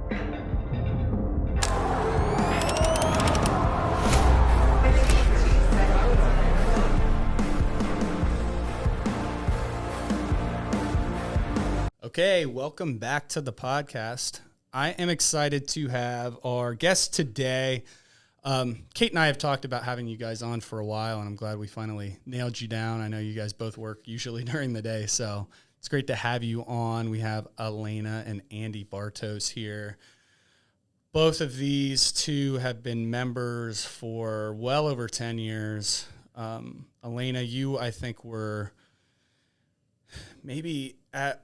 Okay, welcome back to the podcast. I am excited to have our guest today. Kate and I have talked about having you guys on for a while, and I'm glad we finally nailed you down. I know you guys both work usually during the day, so it's great to have you on. We have Alana and Andy Bartos here. Both of these two have been members for well over 10 years. Alana, you, I think, were maybe at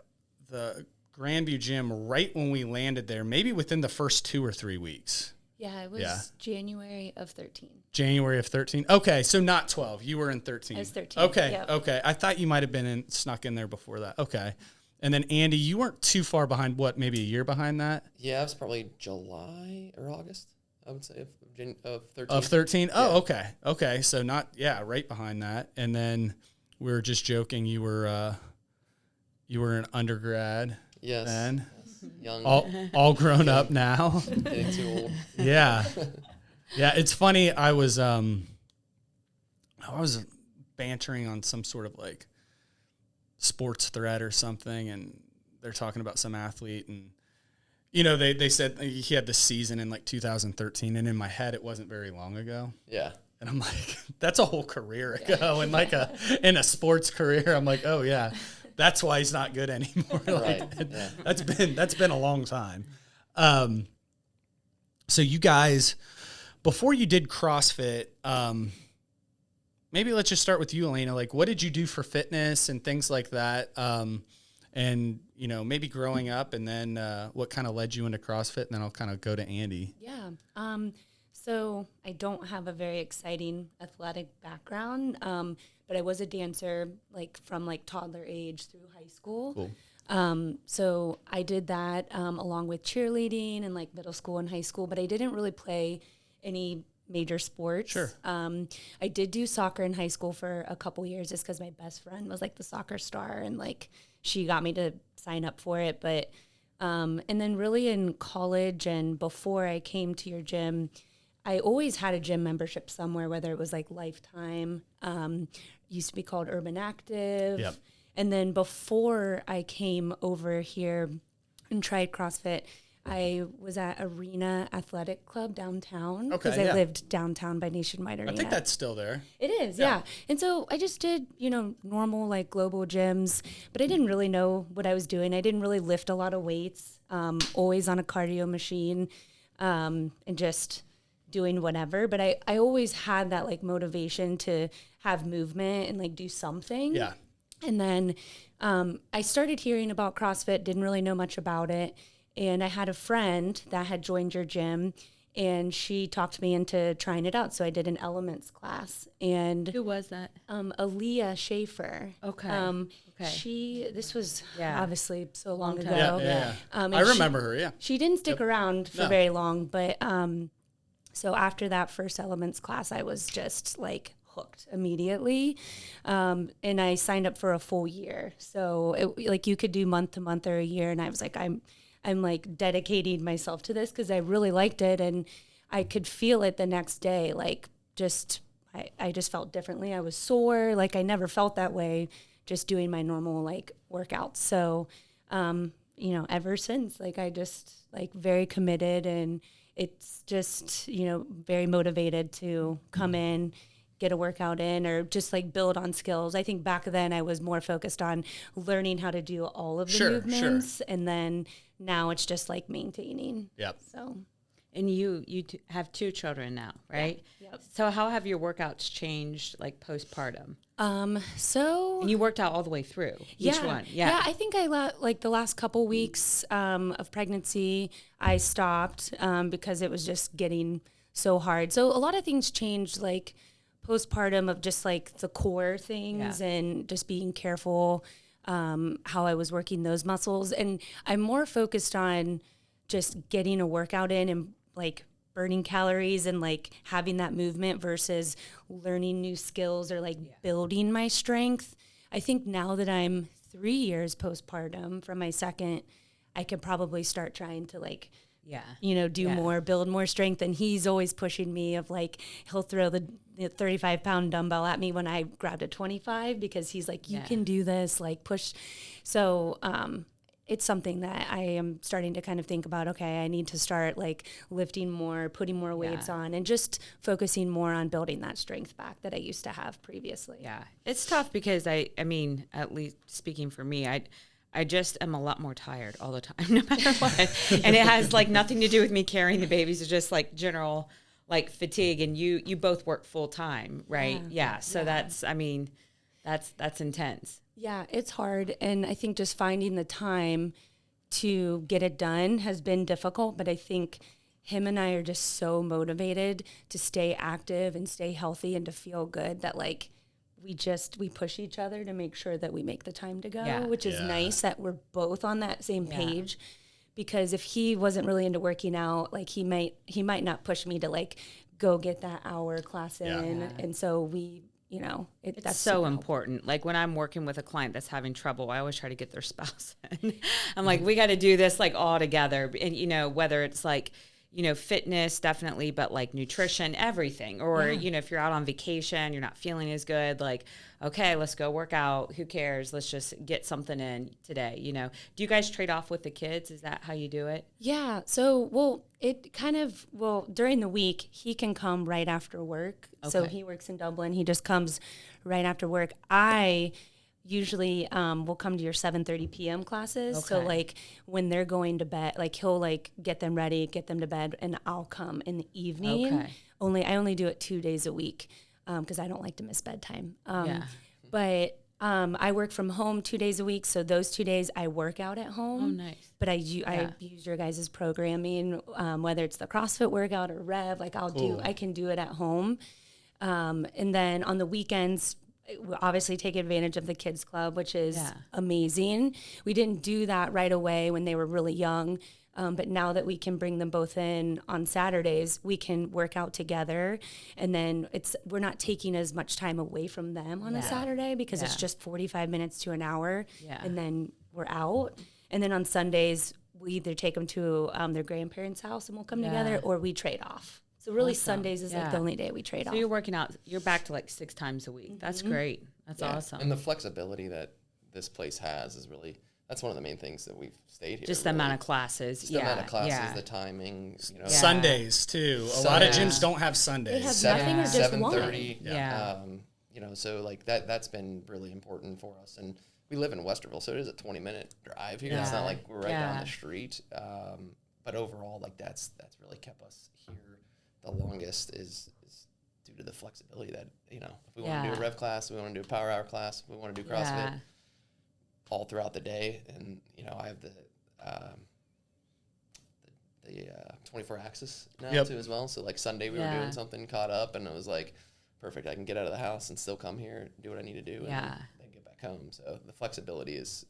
the Grandview gym right when we landed there, maybe within the first 2 or 3 weeks. Yeah, it was January of 13. January of 13. Okay, so not 12. You were in 13. I was 13. Okay, yep. Okay. I thought you might have been snuck in there before that. Okay. And then, Andy, you weren't too far behind, what, maybe a year behind that? Yeah, it was probably July or August, I would say, of 13. Of 13? Yeah. Oh, okay. Okay, so right behind that. And then we were just joking, you were an undergrad then. Yes. Young. All grown up now. Getting too old. Yeah. Yeah, it's funny. I was bantering on some sort of like sports thread or something, and they're talking about some athlete, and they said he had this season in like 2013, and in my head it wasn't very long ago. Yeah. And I'm like, that's a whole career ago, and like in a sports career, I'm like, oh yeah. That's why he's not good anymore. Right. Yeah. That's been a long time. So you guys, before you did CrossFit, maybe let's just start with you, Alana. Like, what did you do for fitness and things like that? And maybe growing up, and then what kind of led you into CrossFit, and then I'll kind of go to Andy. Yeah. So I don't have a very exciting athletic background, but I was a dancer from toddler age through high school. Cool. So I did that along with cheerleading and middle school and high school, but I didn't really play any major sports. Sure. I did do soccer in high school for a couple years just because my best friend was the soccer star, and she got me to sign up for it. But and then really in college and before I came to your gym, I always had a gym membership somewhere, whether it was Lifetime, used to be called Urban Active. Yep. And then before I came over here and tried CrossFit, I was at Arena Athletic Club downtown. Okay, because I lived downtown by Nationwide Arena. I think that's still there. It is, yeah. And so I just did, normal global gyms, but I didn't really know what I was doing. I didn't really lift a lot of weights, always on a cardio machine, and just doing whatever, but I always had that motivation to have movement and do something. Yeah. And then I started hearing about CrossFit, didn't really know much about it. And I had a friend that had joined your gym, and she talked me into trying it out. So I did an elements class. And who was that? Aaliyah Schaefer. Okay. Okay. This was obviously so long ago. Yeah. I remember her. Yeah. She didn't stick around for very long, but so after that first elements class, I was just hooked immediately. And I signed up for a full year. So you could do month to month or a year. And I was I'm dedicating myself to this because I really liked it. And I could feel it the next day. I just felt differently. I was sore. I never felt that way just doing my normal workouts. So, ever since I just very committed, and it's just, very motivated to come in, get a workout in, or just build on skills. I think back then I was more focused on learning how to do all of the movements. Sure. And then now it's just maintaining. Yep. So. And you have 2 children now, right? Yeah. Yep. So how have your workouts changed postpartum? So. And you worked out all the way through each one. Yeah. Yeah. I think the last couple weeks of pregnancy, I stopped because it was just getting so hard. So a lot of things changed postpartum of just the core things and just being careful how I was working those muscles. And I'm more focused on just getting a workout in and burning calories and having that movement versus learning new skills or building my strength. I think now that I'm 3 years postpartum from my second, I could probably start trying to do more, build more strength. And he's always pushing me of like, he'll throw the 35-pound dumbbell at me when I grabbed a 25 because he's like, you can do this, like push. So, it's something that I am starting to kind of think about, okay, I need to start like lifting more, putting more weights on, and just focusing more on building that strength back that I used to have previously. Yeah. It's tough because I mean, at least speaking for me, I just am a lot more tired all the time, no matter what. And it has like nothing to do with me carrying the babies. It's just like general like fatigue. And you both work full time, right? Yeah. So that's intense. Yeah, it's hard. And I think just finding the time to get it done has been difficult. But I think him and I are just so motivated to stay active and stay healthy and to feel good that like we push each other to make sure that we make the time to go, which is nice that we're both on that same page. Because if he wasn't really into working out, like he might not push me to like go get that hour class in. And so we, that's so important. Like when I'm working with a client that's having trouble, I always try to get their spouse in. I'm like, we got to do this like all together. And, whether it's like, fitness definitely, but like nutrition, everything. Or, if you're out on vacation, you're not feeling as good, like, okay, let's go work out. Who cares? Let's just get something in today. Do you guys trade off with the kids? Is that how you do it? Yeah. So, during the week, he can come right after work. Okay. So he works in Dublin. He just comes right after work. I usually will come to your 7:30 p.m. classes. Okay. So like when they're going to bed, like he'll like get them ready, get them to bed, and I'll come in the evening. Okay. I only do it 2 days a week because I don't like to miss bedtime. But I work from home 2 days a week, so those 2 days I work out at home. Oh, nice. But I use your guys' programming, whether it's the CrossFit workout or Rev, like I can do it at home. And then on the weekends, we obviously take advantage of the kids club, which is amazing. We didn't do that right away when they were really young. But now that we can bring them both in on Saturdays, we can work out together. And then we're not taking as much time away from them on a Saturday because it's just 45 minutes to an hour. Yeah. And then we're out. And then on Sundays, we either take them to their grandparents' house and we'll come together, or we trade off. So really Sundays is like the only day we trade off. So you're working out, you're back to like 6 times a week. Mm-hmm. That's great. That's awesome. And the flexibility that this place has is really, that's one of the main things that we've stayed here. Just the amount of classes. Just the amount of classes, the timing. Sundays too. A lot of gyms don't have Sundays. They have nothing or just 7:30. Yeah. So like that's been really important for us. And we live in Westerville, so it is a 20-minute drive here. It's not like we're right down the street. But overall, like that's really kept us here the longest is due to the flexibility that, if we want to do a Rev class, we want to do a Power Hour class, we want to do CrossFit all throughout the day. And, I have the 24 axis now too as well. So like Sunday we were doing something, caught up, and it was like, perfect. I can get out of the house and still come here, do what I need to do, and then get back home. So the flexibility is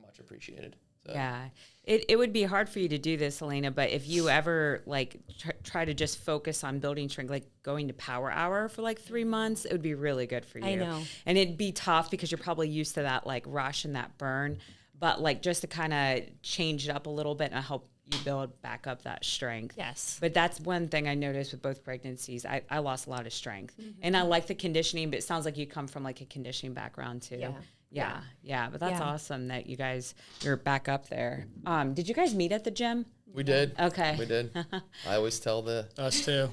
much appreciated. So. Yeah, it would be hard for you to do this, Elena, but if you ever like try to just focus on building strength, like going to Power Hour for like 3 months, it would be really good for you. I know. And it'd be tough because you're probably used to that like rush and that burn, but like just to kind of change it up a little bit and help you build back up that strength. Yes. But that's one thing I noticed with both pregnancies. I lost a lot of strength. Mm-hmm. And I like the conditioning, but it sounds like you come from like a conditioning background too. Yeah. But that's awesome that you're back up there. Did you guys meet at the gym? We did. Okay. We did. I always tell us too.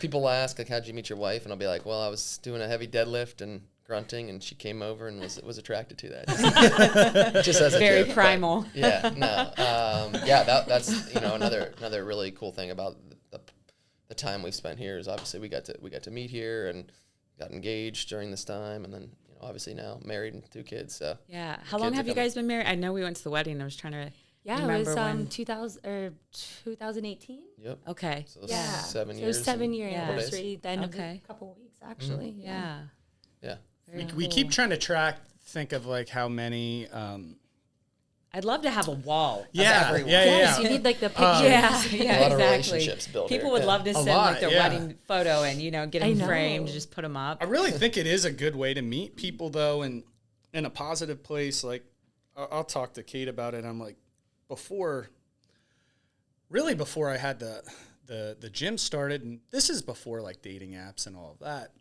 People ask, like, how'd you meet your wife? And I'll be like, well, I was doing a heavy deadlift and grunting, and she came over and was attracted to that. Just as a very joke, primal. That's another really cool thing about the time we spent here is obviously we got to meet here and got engaged during this time, and then obviously now married and 2 kids. So how long have you guys been married? I know we went to the wedding. I was trying to remember it was 2018. Yep. Okay. So 7 years. It was 7-year anniversary. The end of a couple weeks actually. Mm-hmm. Yeah. We keep trying to think of like how many. I'd love to have a wall of everyone. Yes, you need like the pictures. A lot of relationships built. People would love to send like their wedding photo and get them framed, just put them up. I really think it is a good way to meet people though, and in a positive place. Like I'll talk to Kate about it. I'm like, before I had the gym started, and this is before like dating apps and all of that.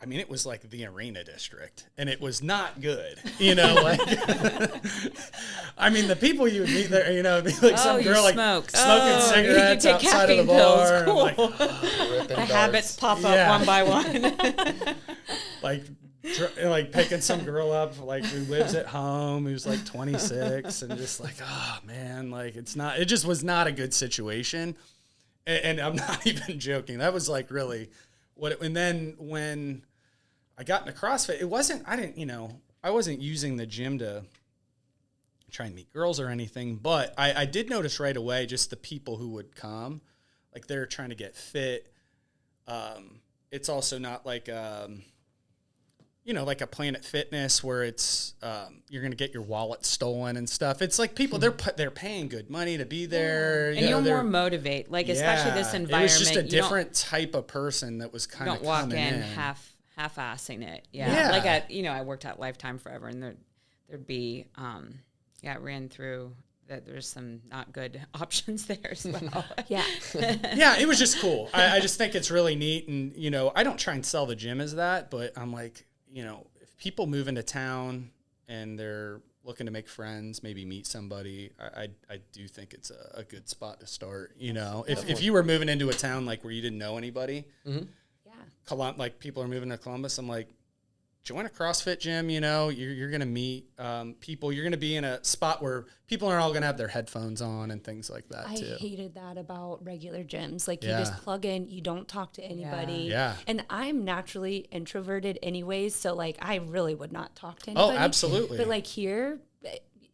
I mean, it was like the arena district, and it was not good, like, I mean, the people you would meet there, it'd be like some girl like smoking cigarettes outside of the bar. Cool. Like, the habits pop up one by one. like picking some girl up, like who lives at home, who's like 26, and just like, oh man, like it just was not a good situation. And I'm not even joking. That was like really and then when I got into CrossFit, I wasn't using the gym to try and meet girls or anything, but I did notice right away just the people who would come, like they're trying to get fit. It's also not like, like a Planet Fitness where it's you're going to get your wallet stolen and stuff. It's like people, they're paying good money to be there. And you're more motivated, like especially this environment. It was just a different type of person that was kind of coming in. Don't walk in half-assing it. Yeah. Like I worked at Lifetime forever, and there'd be, I ran through that. There's some not good options there as well. Yeah. Yeah, it was just cool. I just think it's really neat. And, I don't try and sell the gym as that, but I'm like, if people move into town and they're looking to make friends, maybe meet somebody, I do think it's a good spot to start. If you were moving into a town like where you didn't know anybody, like people are moving to Columbus, I'm like, join a CrossFit gym. You're going to meet people. You're going to be in a spot where people aren't all going to have their headphones on and things like that too. I hated that about regular gyms. Like you just plug in, you don't talk to anybody. Yeah. And I'm naturally introverted anyways, so like I really would not talk to anybody. Oh, absolutely. But like here,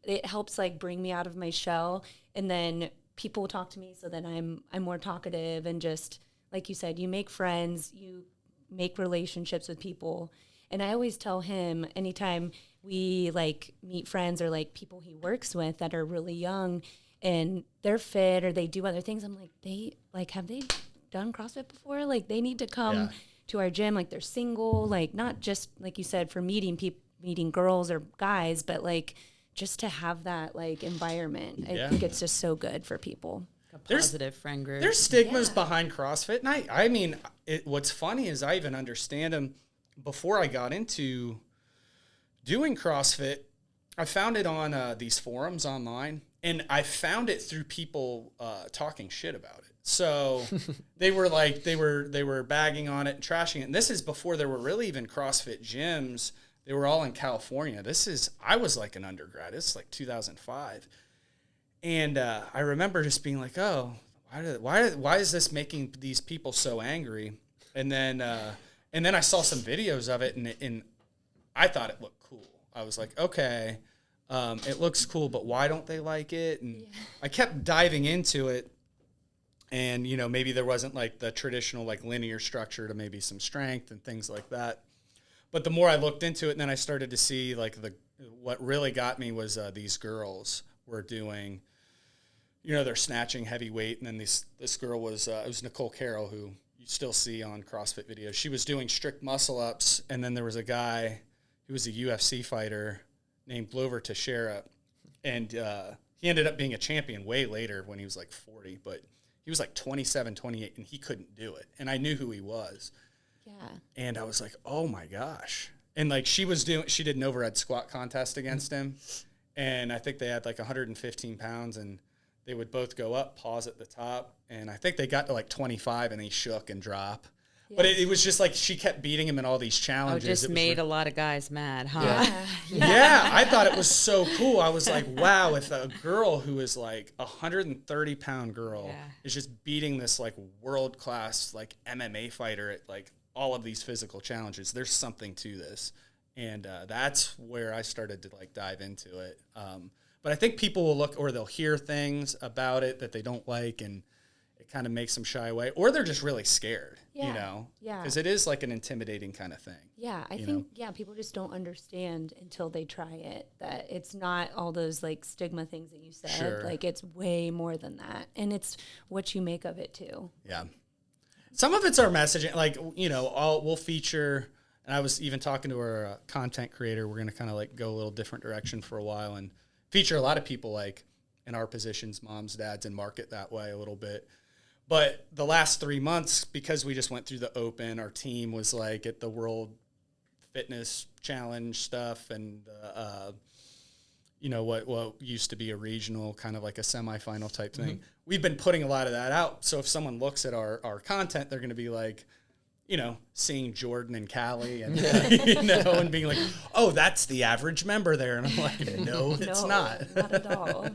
it helps like bring me out of my shell, and then people will talk to me, so then I'm more talkative, and just like you said, you make friends, you make relationships with people. And I always tell him, anytime we like meet friends or like people he works with that are really young and they're fit or they do other things, I'm like, have they done CrossFit before? Like they need to come to our gym. Like they're single, like not just like you said for meeting girls or guys, but like just to have that like environment. I think it's just so good for people. A positive friend group. There's stigmas behind CrossFit, and I mean, what's funny is I even understand them. Before I got into doing CrossFit, I found it on these forums online, and I found it through people talking shit about it. So they were bagging on it and trashing it. And this is before there were really even CrossFit gyms. They were all in California. I was like an undergrad. It's like 2005. And I remember just being like, oh, why is this making these people so angry? And then I saw some videos of it, and I thought it looked cool. I was like, okay, it looks cool, but why don't they like it? And I kept diving into it, and maybe there wasn't like the traditional like linear structure to maybe some strength and things like that. But the more I looked into it, and then I started to see like what really got me was these girls were doing, they're snatching heavy weight, and then this girl was it was Nicole Carroll, who you still see on CrossFit videos. She was doing strict muscle ups, and then there was a guy who was a UFC fighter named Glover Teixeira, and he ended up being a champion way later when he was like 40, but he was like 27, 28, and he couldn't do it, and I knew who he was. Yeah. And I was like, oh my gosh. And like she did an overhead squat contest against him, and I think they had like 115 pounds, and they would both go up, pause at the top, and I think they got to like 25, and he shook and drop. Yeah. But it was just like she kept beating him in all these challenges. Just made a lot of guys mad, huh? Yeah, I thought it was so cool. I was like, wow, if a girl who is like 130-pound girl is just beating this like world-class like MMA fighter at like all of these physical challenges, there's something to this. And that's where I started to like dive into it. But I think people will look, or they'll hear things about it that they don't like, and it kind of makes them shy away, or they're just really scared, because it is like an intimidating kind of thing. Yeah, I think people just don't understand until they try it, that it's not all those like stigma things that you said. Sure. Like it's way more than that, and it's what you make of it too. Yeah. Some of it's our messaging, like, we'll feature, and I was even talking to our content creator, we're going to kind of like go a little different direction for a while and feature a lot of people like in our positions, moms, dads, and market that way a little bit. But the last 3 months, because we just went through the Open, our team was like at the World Fitness Challenge stuff, and what used to be a regional, kind of like a semifinal type thing. Mm-hmm. We've been putting a lot of that out. So if someone looks at our content, they're going to be like, seeing Jordan and Callie and, and being like, oh, that's the average member there. And I'm like, no, it's not. Not at all.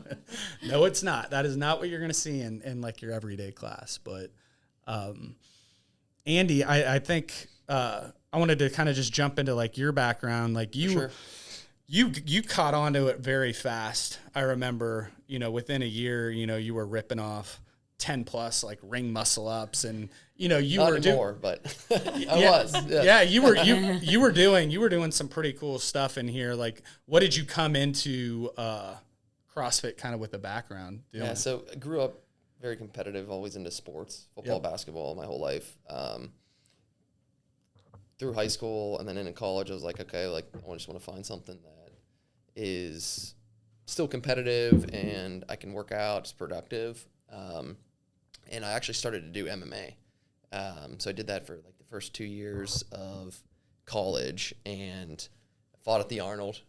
No, it's not. That is not what you're going to see in like your everyday class. But Andy, I think I wanted to kind of just jump into like your background. Like you caught onto it very fast. I remember, within a year, you were ripping off 10 plus like ring muscle ups, and you Not were anymore, but I was. Yeah, you were doing some pretty cool stuff in here. Like, what did you come into CrossFit kind of with a background doing? Yeah, so I grew up very competitive, always into sports, football, basketball, my whole life. Through high school and then into college, I was like, okay, like I just want to find something that is still competitive and I can work out, it's productive. And I actually started to do MMA. So I did that for like the first 2 years of college and fought at the Arnold.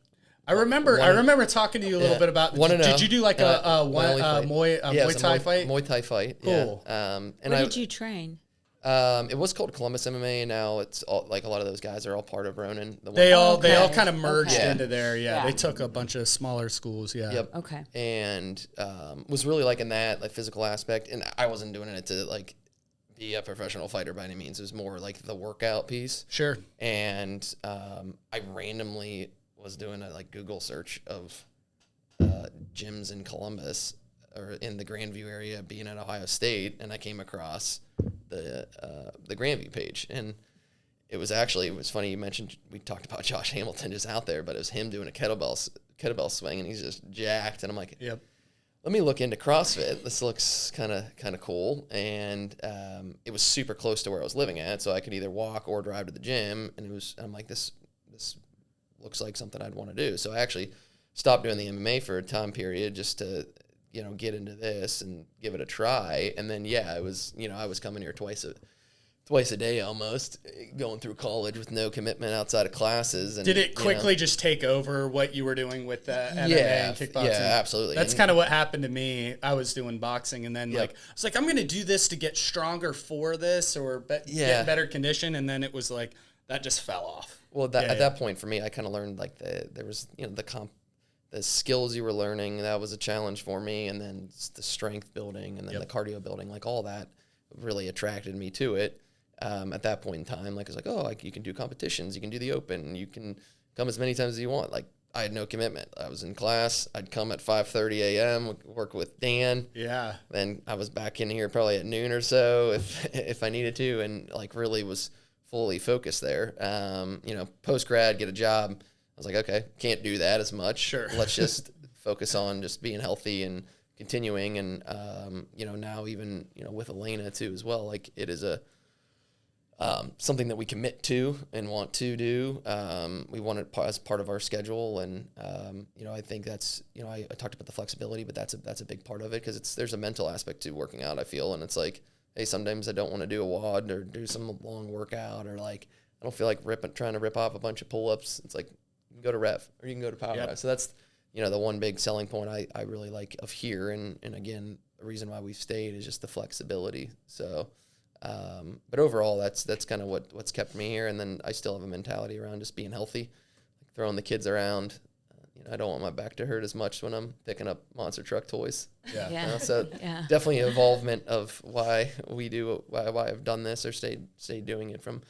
I remember talking to you a little bit about. Did you do like a Muay Thai fight? Muay Thai fight. Cool. Yeah. And Where did you train? It was called Columbus MMA, and now it's all, like a lot of those guys are all part of Ronin. They all kind of merged into there. Yeah, they took a bunch of smaller schools. Yeah. Yep. Okay. And was really liking that like physical aspect, and I wasn't doing it to like be a professional fighter by any means. It was more like the workout piece. Sure. And I randomly was doing a like Google search of gyms in Columbus or in the Grandview area, being at Ohio State, and I came across the Grandview page, and it was funny you mentioned, we talked about Josh Hamilton just out there, but it was him doing a kettlebell swing, and he's just jacked, and I'm like, yep, let me look into CrossFit. This looks kind of cool, and it was super close to where I was living at, so I could either walk or drive to the gym, and I'm like, this looks like something I'd want to do. So I actually stopped doing the MMA for a time period just to get into this and give it a try. And then, I was coming here twice a day almost, going through college with no commitment outside of classes. And, did it quickly just take over what you were doing with MMA and kickboxing? Yeah, absolutely. That's kind of what happened to me. I was doing boxing, and then I was like, I'm going to do this to get stronger for this or get in better condition. And then it was like, that just fell off. Well, at that point for me, I kind of learned like there was, the skills you were learning, that was a challenge for me. And then the strength building and then the cardio building, like all that really attracted me to it. At that point in time, like, I was like, oh, like you can do competitions, you can do the Open, you can come as many times as you want. Like, I had no commitment. I was in class. I'd come at 5:30 a.m., work with Dan. Yeah. Then I was back in here probably at noon or so if I needed to, and like really was fully focused there. Post grad, get a job. I was like, okay, can't do that as much. Sure. Let's just focus on just being healthy and continuing. And now even with Alana too as well. Like it is a something that we commit to and want to do. We want it as part of our schedule, and I think that's I talked about the flexibility, but that's a big part of it because there's a mental aspect to working out, I feel, and it's like, hey, sometimes I don't want to do a WOD or do some long workout, or like I don't feel like trying to rip off a bunch of pull-ups. It's like you can go to Rev or you can go to Power Rev. So that's the one big selling point I really like of here, and again the reason why we've stayed is just the flexibility. So. But overall, that's kind of what's kept me here. And then I still have a mentality around just being healthy, like throwing the kids around. I don't want my back to hurt as much when I'm picking up monster truck toys. Yeah. So definitely an involvement of why I've done this or stayed doing it from,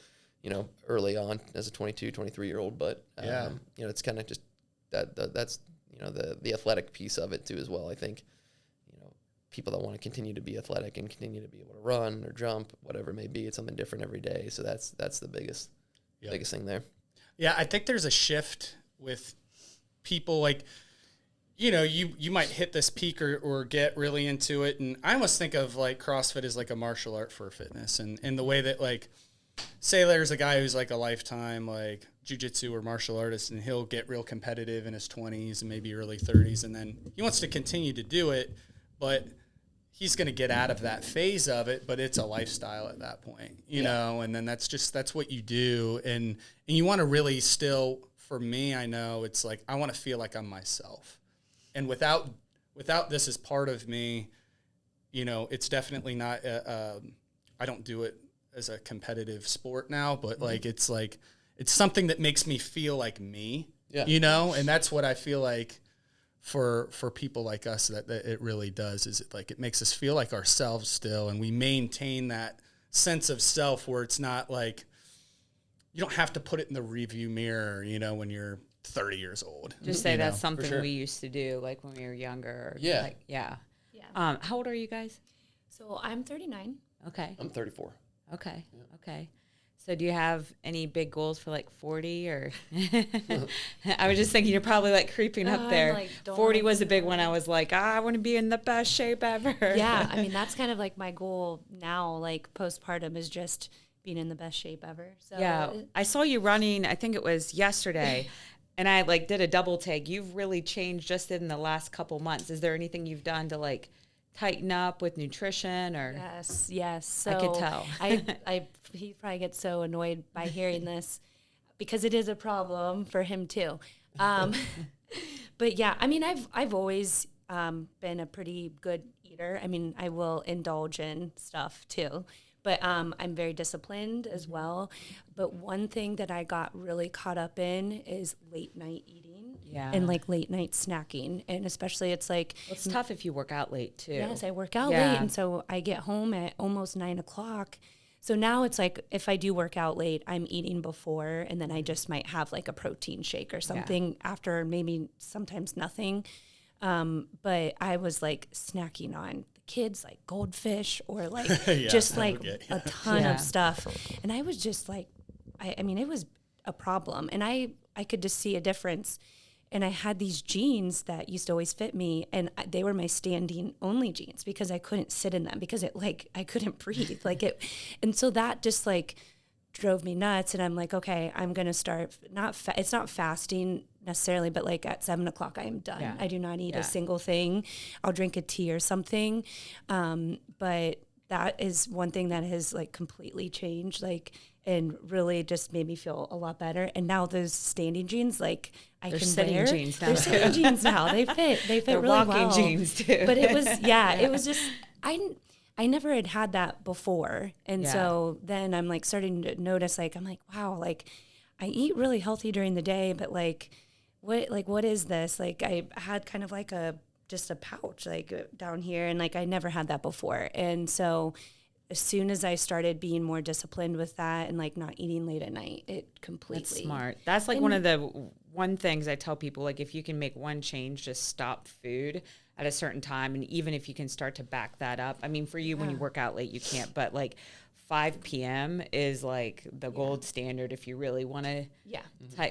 early on as a 22, 23-year-old. But, it's kind of just that's, the athletic piece of it too as well, I think. People that want to continue to be athletic and continue to be able to run or jump, whatever it may be, it's something different every day. So that's the biggest thing there. Yeah, I think there's a shift with people like, you might hit this peak or get really into it. And I almost think of like CrossFit as like a martial art for fitness, and the way that like say there's a guy who's like a lifetime like jiu-jitsu or martial artist, and he'll get real competitive in his 20s and maybe early 30s, and then he wants to continue to do it, but he's going to get out of that phase of it, but it's a lifestyle at that point, you know, and then that's what you do. And you want to really still, for me, I know it's like, I want to feel like I'm myself. And without this as part of me, you know, it's definitely not, I don't do it as a competitive sport now, but it's something that makes me feel like me, you know, and that's what I feel like for people like us that it really does, is it makes us feel like ourselves still, and we maintain that sense of self where it's not like you don't have to put it in the review mirror, you know, when you're 30 years old. Just say that's something we used to do like when we were younger. Yeah. How old are you guys? So I'm 39. Okay. I'm 34. Okay. Yeah. Okay. So do you have any big goals for like 40 or? I was just thinking you're probably like creeping up there. Like, 40 was a big one. I was like, I want to be in the best shape ever. Yeah. I mean, that's kind of like my goal now, like postpartum, is just being in the best shape ever. So yeah. I saw you running, I think it was yesterday, and I like did a double take. You've really changed just in the last couple months. Is there anything you've done to like tighten up with nutrition or? Yes. So I could tell. He probably gets so annoyed by hearing this because it is a problem for him too. But yeah, I mean, I've always been a pretty good eater. I mean, I will indulge in stuff too, but I'm very disciplined as well. But one thing that I got really caught up in is late night eating. Yeah. And like late night snacking. And especially it's like... Well, it's tough if you work out late too. Yes, I work out late. And so I get home at almost 9 o'clock. So now it's like if I do work out late, I'm eating before, and then I just might have like a protein shake or something after, maybe sometimes nothing. But I was like snacking on the kids, like goldfish or like just like a ton of stuff. And I was just like, I mean, it was a problem. And I could just see a difference. And I had these jeans that used to always fit me, and they were my standing only jeans because I couldn't sit in them because I couldn't breathe and so that just like drove me nuts. And I'm like, okay, I'm gonna start it's not fasting necessarily, but like at 7 o'clock I am done. Yeah. I do not eat a single thing. I'll drink a tea or something, but that is one thing that has like completely changed, like, and really just made me feel a lot better. And now those standing jeans, like I They're can sitting wear. jeans now. They're sitting jeans now. They fit. They fit They're really walking well. jeans too. But it was it was just I never had that before, and so then I'm like starting to notice, like I'm like, wow, like I eat really healthy during the day, but like what is this? Like I had kind of like just a pouch like down here, and like I never had that before, and so as soon as I started being more disciplined with that and like not eating late at night, it completely. That's smart. That's like one things I tell people, like if you can make one change, just stop food at a certain time. And even if you can start to back that up, I mean, for you, when you work out late, you can't, but like 5 p.m. is like the gold standard if you really want to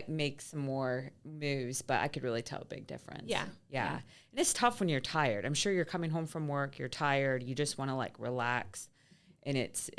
make some more moves. But I could really tell a big difference. Yeah. And it's tough when you're tired. I'm sure you're coming home from work, you're tired, you just want to like relax. And it's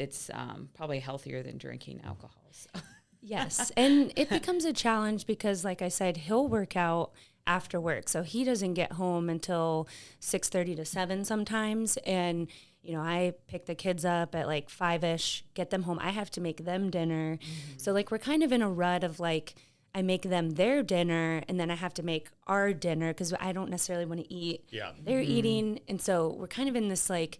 probably healthier than drinking alcohol. So. Yes, and it becomes a challenge because, like I said, he'll work out after work. So he doesn't get home until 6:30 to 7 sometimes. And, you know, I pick the kids up at like 5-ish, get them home. I have to make them dinner. Mm-hmm. So, like, we're kind of in a rut of, like, I make them their dinner, and then I have to make our dinner because I don't necessarily want to eat. Yeah. They're eating. And so we're kind of in this, like,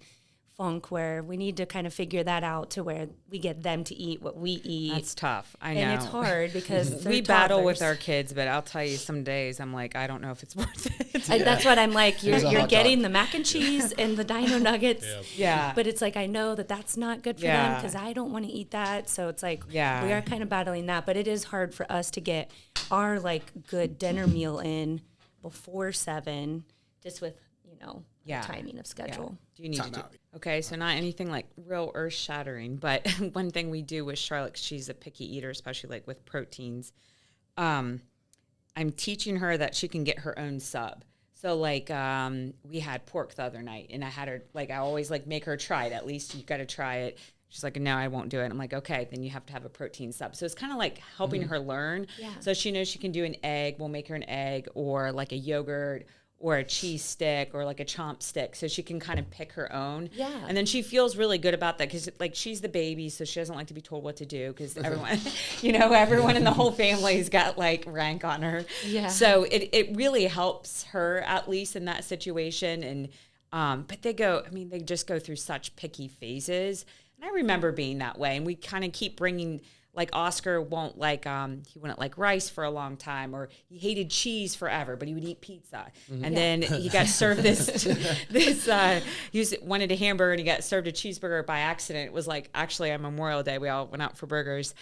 funk where we need to kind of figure that out to where we get them to eat what we eat. That's tough. I know. And it's hard because we battle with our kids, but I'll tell you, some days I'm like, I don't know if it's worth it. That's what I'm like. You're getting the mac and cheese and the dino nuggets. Yeah. But it's like, I know that that's not good for them because I don't want to eat that. So it's like, we are kind of battling that, but it is hard for us to get our like good dinner meal in before 7, just with, you know, timing of schedule. Do you need to do? Okay, so not anything like real earth shattering, but one thing we do with Charlotte, 'cause she's a picky eater, especially like with proteins. I'm teaching her that she can get her own sub. So like we had pork the other night, and I had her like I always like make her try it. At least you got to try it. She's like, no, I won't do it. I'm like, okay, then you have to have a protein sub. So it's kind of like helping her learn. Yeah. So she knows she can do an egg. We'll make her an egg or like a yogurt or a cheese stick or like a chomp stick. So she can kind of pick her own. Yeah. And then she feels really good about that because like she's the baby. So she doesn't like to be told what to do because everyone, everyone in the whole family's got like rank on her. Yeah. So it really helps her at least in that situation. And, but they just go through such picky phases. And I remember being that way. And we kind of keep bringing, like Oscar won't like, he wouldn't like rice for a long time, or he hated cheese forever, but he would eat pizza. And then he got served he wanted a hamburger and he got served a cheeseburger by accident. It was like, actually on Memorial Day, we all went out for burgers.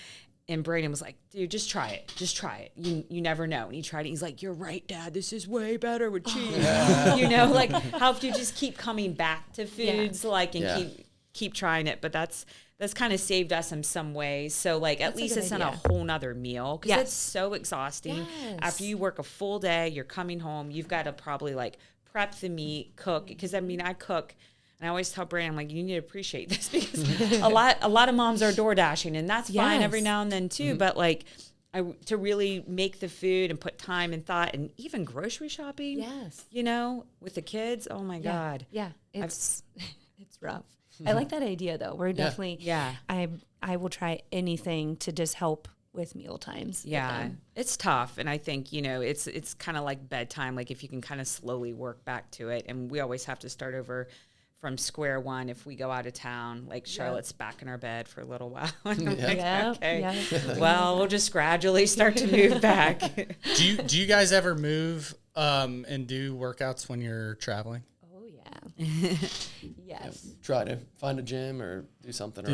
And Brayden was like, dude, just try it. Just try it. You never know. And he tried it. He's like, you're right, Dad. This is way better with cheese. Like how if you just keep coming back to foods, keep trying it. But that's kind of saved us in some ways. So like at least it's not a whole nother meal because it's so exhausting. Yes. After you work a full day, you're coming home, you've got to probably like prep the meat, cook. Because I cook. And I always tell Brandon, I'm like, you need to appreciate this because a lot of moms are door dashing, and that's fine every now and then too. But like, to really make the food and put time and thought, and even grocery shopping. Yes. With the kids. Oh my God. Yeah. It's rough. I like that idea though. We're definitely. Yeah. I will try anything to just help with meal times. Yeah, it's tough. And I think, it's kind of like bedtime. Like if you can kind of slowly work back to it. And we always have to start over from square one if we go out of town. Like Charlotte's back in our bed for a little while. Okay. Well, we'll just gradually start to move back. Do you guys ever move and do workouts when you're traveling? Oh yeah. Yes. Try to find a gym or do something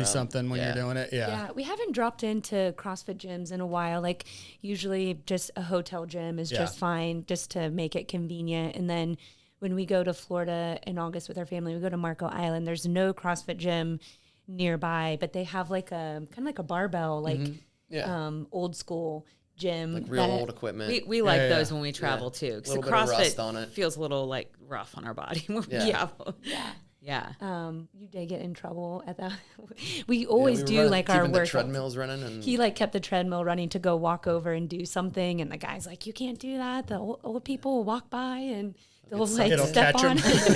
when you're doing it. Yeah, we haven't dropped into CrossFit gyms in a while. Like usually just a hotel gym is just fine, just to make it convenient. And then when we go to Florida in August with our family, we go to Marco Island. There's no CrossFit gym nearby, but they have like a kind of like a barbell, like old school gym, like real old equipment. We like those when we travel too, because the CrossFit on it feels a little like rough on our body. You did get in trouble at that. We always do like our work. The treadmills running, and he like kept the treadmill running to go walk over and do something, and the guy's like, "You can't do that. The old people will walk by and they'll like step on." It's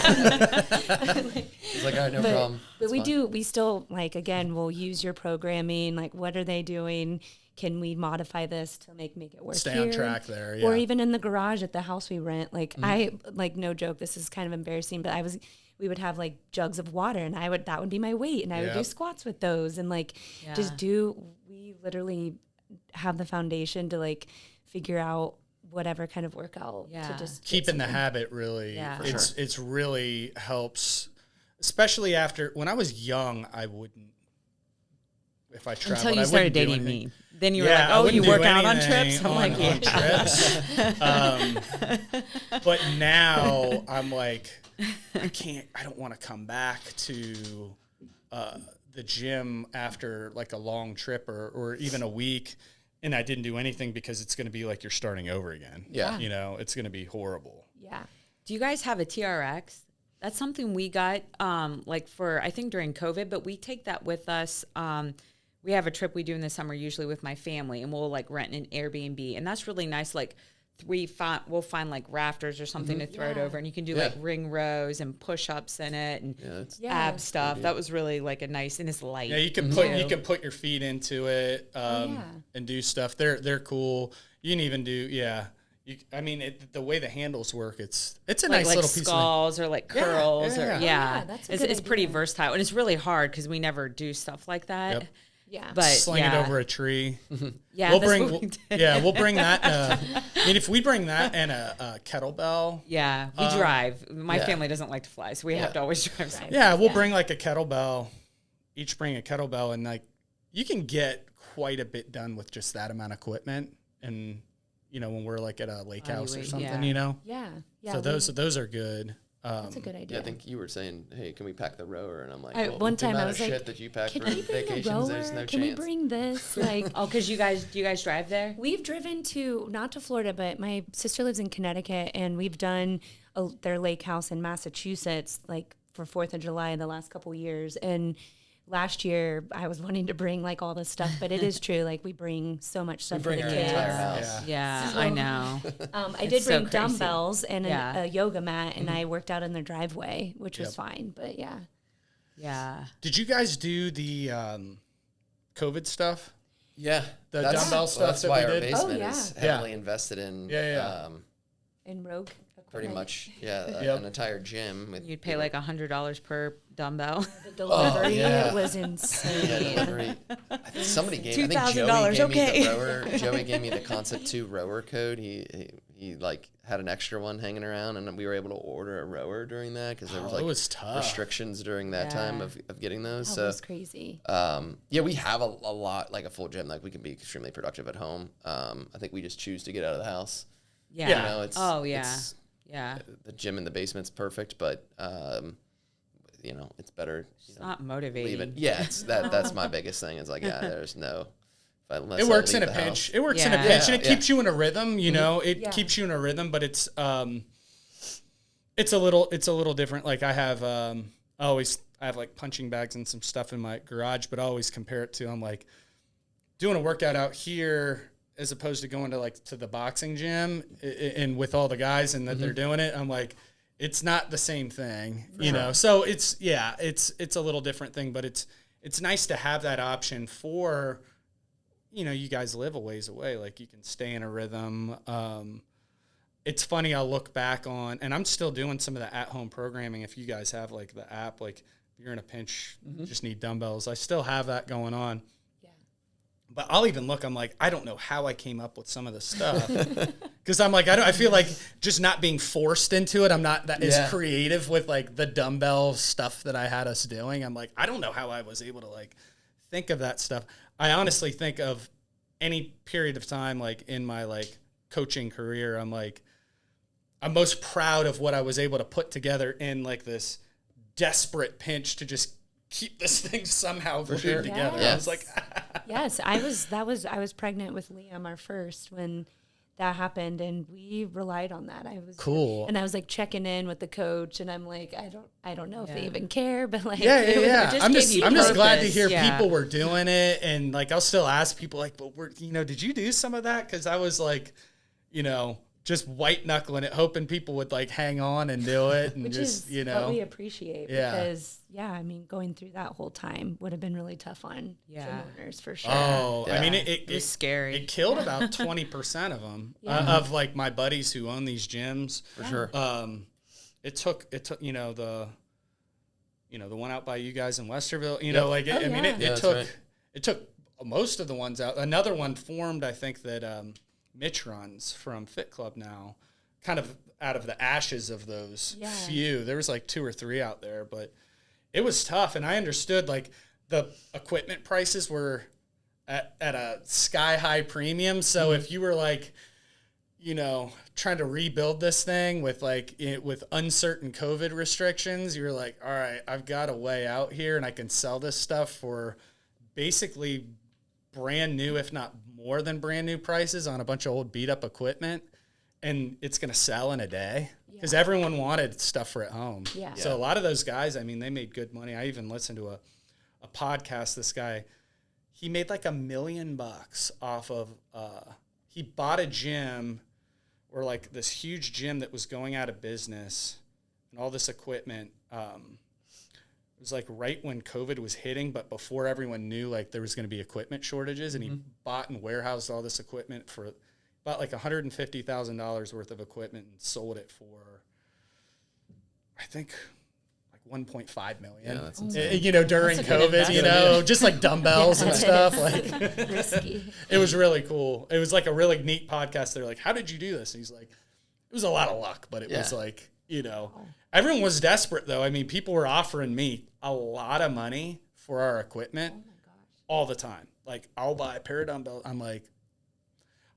like, all right, no problem. But we still like, again, we'll use your programming. Like, what are they doing? Can we modify this to make it work? Stay on track there, or even in the garage at the house we rent. Like no joke. This is kind of embarrassing, but we would have like jugs of water, and that would be my weight, and I would do squats with those, and like we literally have the foundation to like figure out whatever kind of workout to just keeping the habit. Really, it's really helps, especially after when I was young. I wouldn't. If I traveled, until you started dating me, then you were like, "Oh, you work out on trips." I'm like, on trips. But now I'm like, I don't want to come back to the gym after like a long trip or even a week, and I didn't do anything, because it's going to be like you're starting over again. Yeah. It's going to be horrible. Yeah. Do you guys have a TRX? That's something we got I think during COVID, but we take that with us. We have a trip we do in the summer, usually with my family, and we'll like rent an Airbnb, and that's really nice. Like we'll find like rafters or something to throw it over, and you can do like ring rows and push-ups in it and ab stuff. That was really like a nice, and it's light. Yeah, you can put your feet into it and do stuff. They're cool. You can even do the way the handles work, it's a nice little piece of skulls or like curls that's it's pretty versatile, and it's really hard because we never do stuff like that. Yep. Yeah, but sling it over a tree. Yeah, we'll bring that. If we bring that and a kettlebell. Yeah, we drive. My family doesn't like to fly, so we have to always drive. Something. Yeah, we'll bring like a kettlebell. Each bring a kettlebell, and like you can get quite a bit done with just that amount of equipment. And when we're like at a lake house or something, Yeah. So those are good. That's a good idea. Yeah, I think you were saying, "Hey, can we pack the rower?" And I'm like, one time I was like, shit that you pack can for we bring vacations, a there's no Can chance. we bring this? Like, because do you guys drive there? We've driven not to Florida, but my sister lives in Connecticut, and we've done their lake house in Massachusetts, like for 4th of July in the last couple of years, and last year I was wanting to bring like all this stuff, but it is true. Like we bring so much stuff for the our kids. entire house. Yeah, So, I know. I did so bring crazy. dumbbells and Yeah. a yoga mat, and I worked out in their driveway, which was Yep. fine. But yeah. Yeah. Did you guys do the COVID stuff? Yeah, The that's- dumbbell stuff That's that why we our did? basement Oh, is yeah. heavily invested in. Yeah. In Rogue. Pretty equipment. much, yeah, Yep. an entire gym. With, You'd pay like $100 per dumbbell. The delivery yeah. was yeah, insane. delivery. I think somebody gave. I think $2,000, Joey gave me okay. the rower. Joey gave me the Concept 2 rower code. He like had an extra one hanging around, and we were able to order a rower during that because there was Oh, like it was tough. restrictions during that time Yeah. of getting those. That So was crazy. yeah, we have a lot, like a full gym. Like we can be extremely productive at home. I think we just choose to get out of the house. Yeah. You know, it's Oh, yeah. the gym in the basement's perfect, but you know, it's better. It's not motivating. Leave it. Yeah, it's that's my biggest thing. Is like, yeah, there's no. Unless It I works leave in a the pinch. house. It works in a Yeah. pinch, and it Yeah, keeps you in a rhythm. You know, it Yeah. keeps you in a rhythm, but it's a little different. Like I have I have like punching bags and some stuff in my garage, but I always compare it to I'm like doing a workout out here as opposed to going to the boxing gym and with all the guys and that they're doing it. I'm like, it's not the same thing, you know? So it's a little different thing, but it's nice to have that option for, you know, you guys live a ways away. Like you can stay in a rhythm. It's funny. I'll look back on, and I'm still doing some of the at-home programming. If you guys have like the app, like if you're in a pinch, just need dumbbells. I still have that going on. Yeah. But I'll even look, I'm like, I don't know how I came up with some of the stuff. Because I'm like, I feel like just not being forced into it. I'm not that as creative with like the dumbbell stuff that I had us doing. I'm like, I don't know how I was able to like think of that stuff. I honestly think of any period of time, like in my like coaching career, I'm like, I'm most proud of what I was able to put together in like this desperate pinch to just keep this thing somehow glued together. Yes. I was like, Yes, I was pregnant with Liam, our first, when that happened, and we relied on that. I was Cool. and I was like checking in with the coach, and I'm like, I don't know if they even care, but like, yeah. just I'm gave just you glad to purpose. hear Yeah. people were doing it, and like I'll still ask people like, but did you do some of that? Because I was like, you know, just white knuckling it, hoping people would like hang on and do it, and which just is what we appreciate because I mean, going through that whole time would have been really tough on gym owners for sure. Oh, I mean, Yeah. it was scary. It killed about 20% of them of like my buddies who own these gyms. For sure. It took the one out by you guys in Westerville. You know, like I mean, that's took right. it took most of the ones out. Another one formed, I think that Mitch runs from Fit Club now, kind of out of the ashes of those few. There was like 2 or 3 out there, but it was tough. And I understood like the equipment prices were at a sky high premium. So if you were like, you know, trying to rebuild this thing with like with uncertain COVID restrictions, you're like, all right, I've got a way out here and I can sell this stuff for basically brand new, if not more than brand new prices on a bunch of old beat up equipment. And it's going to sell in a day because everyone wanted stuff for at home. Yeah. So a lot of those guys, I mean, they made good money. I even listened to a podcast. This guy, he made like $1 million off of, he bought a gym or like this huge gym that was going out of business and all this equipment. It was like right when COVID was hitting, but before everyone knew like there was going to be equipment shortages, and he bought and warehoused all this equipment for about like $150,000 worth of equipment and sold it for, I think, like 1.5 million. Yeah, that's insane. You know, during That's a good COVID, you know, just like dumbbells and stuff. Like Risky. it was really cool. It was like a really neat podcast. They're like, "How did you do this?" And he's like, "It was a lot of luck, but it was like, you know, everyone was desperate though. I mean, people were offering me a lot of money for our equipment all the time. Like, I'll buy a pair of dumbbells. I'm like,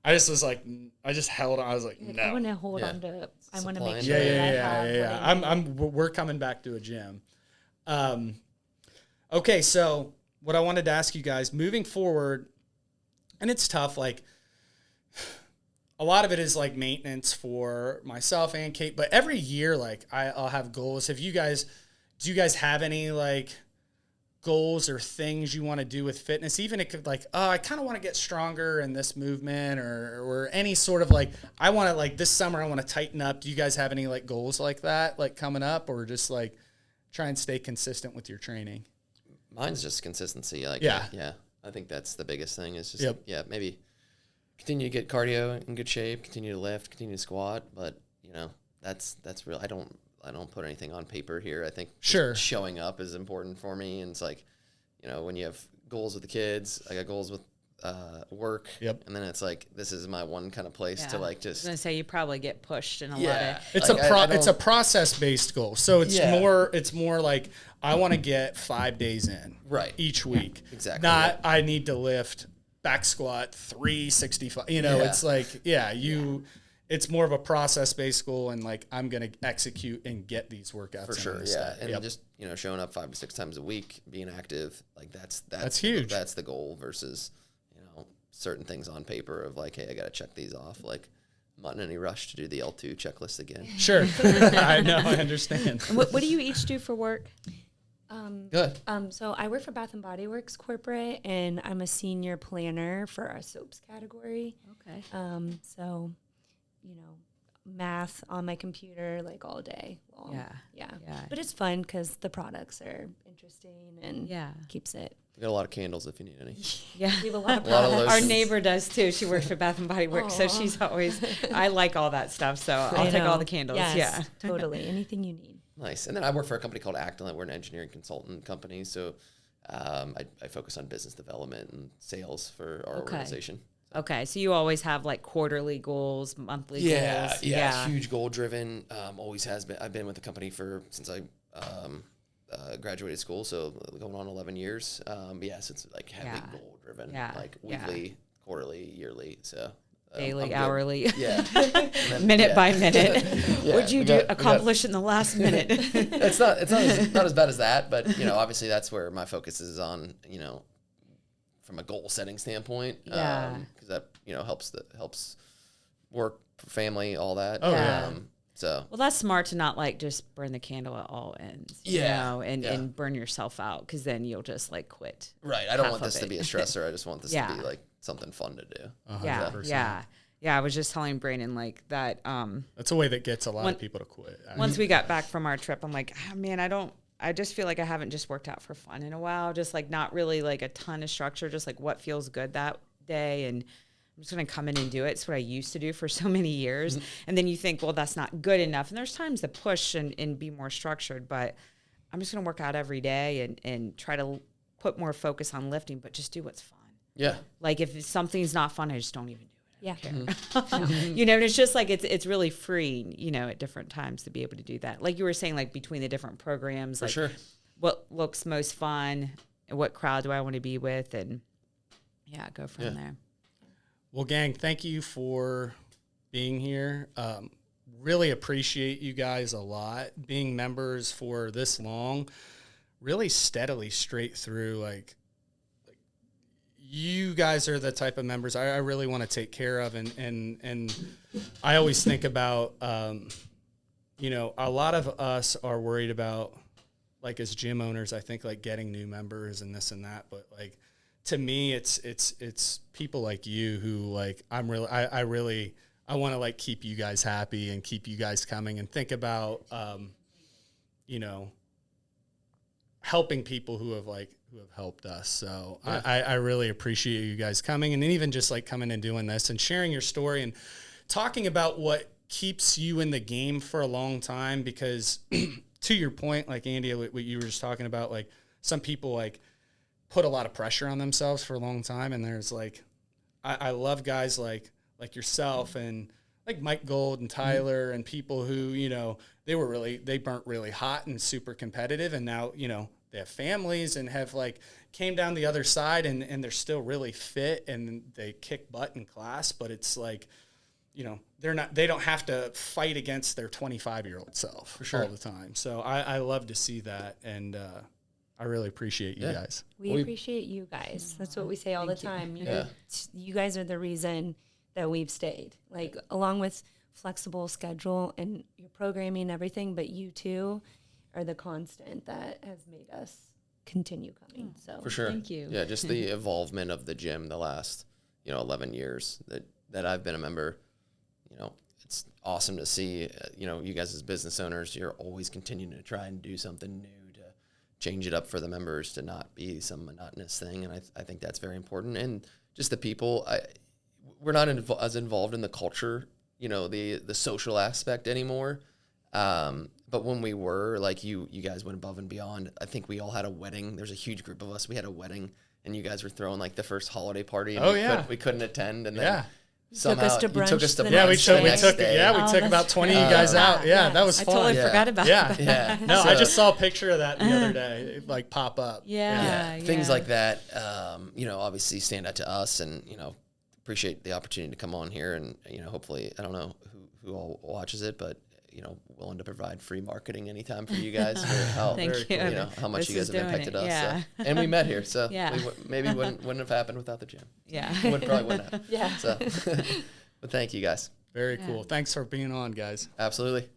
I just held on. I was like, no. I want to hold on to. I want to make Supply sure that I have. We're coming back to a gym. Okay, so what I wanted to ask you guys moving forward, and it's tough. Like, a lot of it is like maintenance for myself and Kate, but every year, like I'll have goals. Do you guys have any like goals or things you want to do with fitness? Even it could like, oh, I kind of want to get stronger in this movement, or any sort of like, I want to like this summer I want to tighten up. Do you guys have any like goals like that, like coming up, or just like try and stay consistent with your training? Mine's just consistency. Like, yeah. I think that's the biggest thing is just, maybe continue to get cardio in good shape, continue to lift, continue to squat. But, you know, that's real. I don't put anything on paper here. I think showing up is important for me. And it's like, you know, when you have goals with the kids, I got goals with work. Yep. And then it's like, this is my one kind of place to like just. I was going to say, you probably get pushed in a lot of. It's it's a process-based goal. So it's more like, I want to get 5 days in each week. Exactly. Not I need to lift back squat 365. You know, it's like, it's more of a process-based goal, and like I'm going to execute and get these workouts for sure. Yeah, and just, you know, showing up 5 to 6 times a week, being active, like that's huge. That's the goal versus, you know, certain things on paper of like, hey, I got to check these off. Like, I'm not in any rush to do the L2 checklist again. Sure, I know, I understand. What do you each do for work? Good. So I work for Bath and Body Works corporate, and I'm a senior planner for our soaps category. Okay. So, you know, math on my computer like all day long. Yeah. But it's fun because the products are interesting and keeps it. We got a lot of candles if you need any. Yeah. We have a lot of products. Our neighbor does too. She works for Bath and Body Works, so she's always. I like all that stuff, so I'll take all the candles. Yes, yeah, totally. Anything you need. Nice. And then I work for a company called Actolent. We're an engineering consultant company, so I focus on business development and sales for our organization. Okay, so you always have like quarterly goals, monthly goals. Yeah, huge goal driven. Always has been. I've been with the company since I graduated school, so going on 11 years. Yes, it's like heavy goal driven, like weekly, quarterly, yearly. So daily, hourly, then, minute by minute. What'd you accomplish in the last minute? It's not as bad as that, but you know, obviously that's where my focus is on. You know, from a goal setting standpoint, because that, you know, helps work, family, all that. So well, that's smart to not like just burn the candle at all ends, you know, and burn yourself out, because then you'll just like quit. Right. I don't want this to be a stressor. I just want this to be like something fun to do. 100%. Yeah. I was just telling Brandon like that. That's a way that gets a lot of people to quit. Once we got back from our trip, I'm like, oh, man, I just feel like I haven't just worked out for fun in a while. Just like not really like a ton of structure, just like what feels good that day. And I'm just going to come in and do it. It's what I used to do for so many years. Mm-hmm. And then you think, well, that's not good enough. And there's times to push and be more structured, but I'm just going to work out every day and try to put more focus on lifting, but just do what's fun. Yeah. Like if something's not fun, I just don't even do it. Yeah. Mm-hmm. You know, and it's just like, it's really free, you know, at different times to be able to do that. Like you were saying, like between the different programs, like what looks most fun and what crowd do I want to be with, and go from there. Well, gang, thank you for being here. Really appreciate you guys a lot. Being members for this long, really steadily straight through, like you guys are the type of members I really want to take care of. And I always think about, you know, a lot of us are worried about, like as gym owners, I think like getting new members and this and that. But like, to me, it's people like you who like, I want to like keep you guys happy and keep you guys coming, and think about, you know, helping people who have helped us. So I really appreciate you guys coming, and then even just like coming and doing this and sharing your story and talking about what keeps you in the game for a long time. Because to your point, like Andy, what you were just talking about, like some people like put a lot of pressure on themselves for a long time. And there's like, I love guys like yourself and like Mike Gold and Tyler and people who, you know, they burnt really hot and super competitive. And now, you know, they have families and have like came down the other side and they're still really fit and they kick butt in class, but it's like, you know, they don't have to fight against their 25-year-old self all the time. So I love to see that. And, I really appreciate you guys. We appreciate you guys. That's what we say all the time. You guys are the reason that we've stayed, like along with flexible schedule and your programming and everything, but you two are the constant that has made us continue coming. So For sure. Thank you. Yeah, just the involvement of the gym the last, 11 years that I've been a member. It's awesome to see, you guys as business owners, you're always continuing to try and do something new to change it up for the members to not be some monotonous thing. And I think that's very important. And just the people, we're not as involved in the culture, the social aspect anymore. But when we were, like you guys went above and beyond. I think we all had a wedding. There's a huge group of us. We had a wedding, and you guys were throwing like the first holiday party. And we couldn't attend, and then somehow you took us to brunch. Yeah, we took about 20 of you guys out. Yeah, that was I fun. totally forgot about that. Yeah. No, I just saw a picture of that the other day, like pop up. Yeah. Things like that, obviously stand out to us, and appreciate the opportunity to come on here, and hopefully, I don't know who all watches it, but willing to provide free marketing anytime for you guys. For how, Thank you. How much you guys have impacted us. Yeah. So. And we met here, so Yeah. maybe wouldn't have happened without the gym. Yeah. Probably wouldn't have. Yeah. So, but thank you guys. Very cool. Thanks for being on, guys. Absolutely.